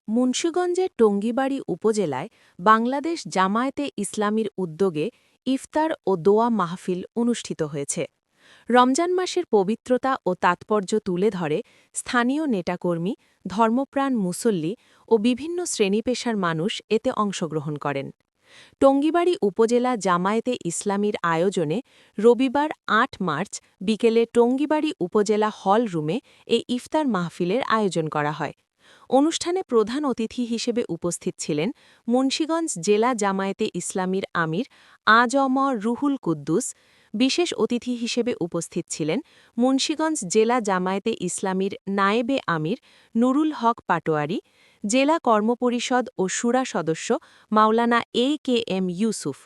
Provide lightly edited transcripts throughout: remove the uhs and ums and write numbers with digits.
মুন্সিগঞ্জের টঙ্গীবাড়ী উপজেলায় বাংলাদেশ জামায়াতে ইসলামীর উদ্যোগে ইফতার ও দোয়া মাহফিল অনুষ্ঠিত হয়েছে। রমজান মাসের পবিত্রতা ও তাৎপর্য তুলে ধরে স্থানীয় নেতাকর্মী, ধর্মপ্রাণ মুসল্লি ও বিভিন্ন শ্রেণীপেশার মানুষ এতে অংশগ্রহণ করেন। টঙ্গীবাড়ী উপজেলা জামায়াতে ইসলামীর আয়োজনে রবিবার ৮ মার্চ বিকেলে টঙ্গীবাড়ী উপজেলা হল রুমে এই ইফতার মাহফিলের আয়োজন করা হয়। অনুষ্ঠানে প্রধান অতিথি হিসেবে উপস্থিত ছিলেন মুন্সিগঞ্জ জেলা জামায়াতে ইসলামীর আমির আ.জ.ম রুহুল কুদ্দুস। বিশেষ অতিথি হিসেবে উপস্থিত ছিলেন মুন্সিগঞ্জ জেলা জামায়াতে ইসলামীর নায়েবে আমির নুরুল হক পাটোয়ারি, জেলা কর্মপরিষদ ও শুরা সদস্য মাওলানা এ.কে.এম ইউসুফ।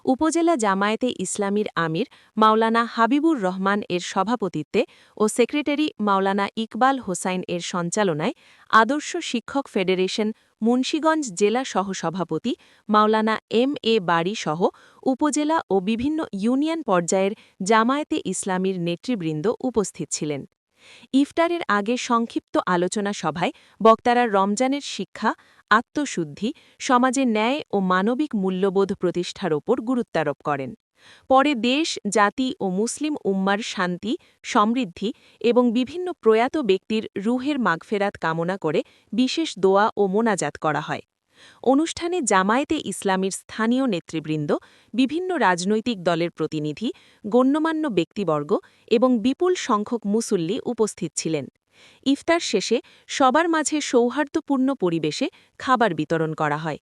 উপজেলা জামায়াতে ইসলামীর আমির মাওলানা হাবিবুর রহমান এর সভাপতিত্বে ও সেক্রেটারি মাওলানা ইকবাল হোসাইন এর সঞ্চালনায় আদর্শ শিক্ষক ফেডারেশন মুন্সিগঞ্জ জেলা সহসভাপতি মাওলানা এম.এ. বারী সহ উপজেলা ও বিভিন্ন ইউনিয়ন পর্যায়ের জামায়াতে ইসলামীর নেতৃবৃন্দ উপস্থিত ছিলেন। ইফতারের আগে সংক্ষিপ্ত আলোচনা সভায় বক্তারা রমজানের শিক্ষা, আত্মশুদ্ধি, সমাজে ন্যায় ও মানবিক মূল্যবোধ প্রতিষ্ঠার ওপর গুরুত্বারোপ করেন। পরে দেশ, জাতি ও মুসলিম উম্মার শান্তি, সমৃদ্ধি এবং বিভিন্ন প্রয়াত ব্যক্তির রুহের মাগফেরাত কামনা করে বিশেষ দোয়া ও মোনাজাত করা হয়। অনুষ্ঠানে জামায়াতে ইসলামীর স্থানীয় নেতৃবৃন্দ, বিভিন্ন রাজনৈতিক দলের প্রতিনিধি, গণ্যমান্য ব্যক্তিবর্গ এবং বিপুল সংখ্যক মুসল্লি উপস্থিত ছিলেন। ইফতার শেষে সবার মাঝে সৌহার্দ্যপূর্ণ পরিবেশে খাবার বিতরণ করা হয়।